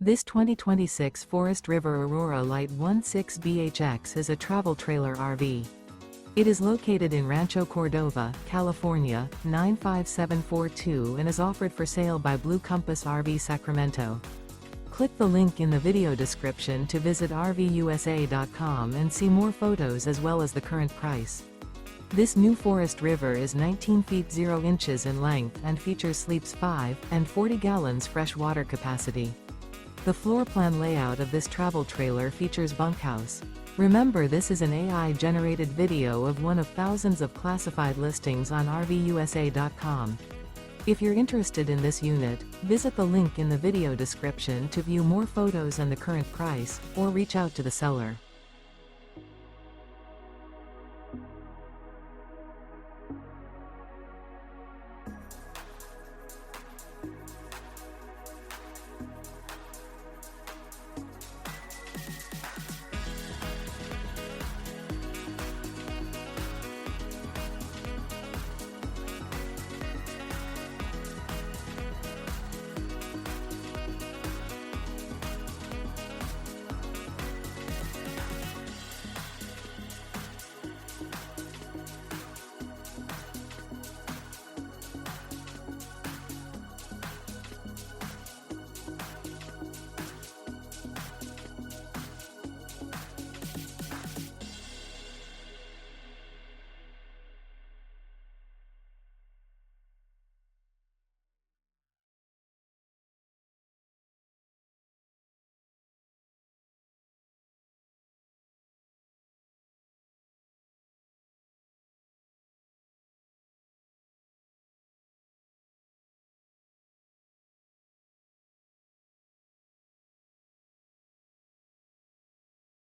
This 2026 Forest River Aurora Light 16BHX is a travel trailer RV. It is located in Rancho Cordova, California, 95742 and is offered for sale by Blue Compass RV Sacramento. Click the link in the video description to visit RVUSA.com and see more photos as well as the current price. This new Forest River is 19 feet 0 inches in length and features sleeps 5 and 40 gallons fresh water capacity. The floor plan layout of this travel trailer features bunkhouse. Remember, this is an AI-generated video of one of thousands of classified listings on RVUSA.com. If you're interested in this unit, visit the link in the video description to view more photos and the current price, or reach out to the seller.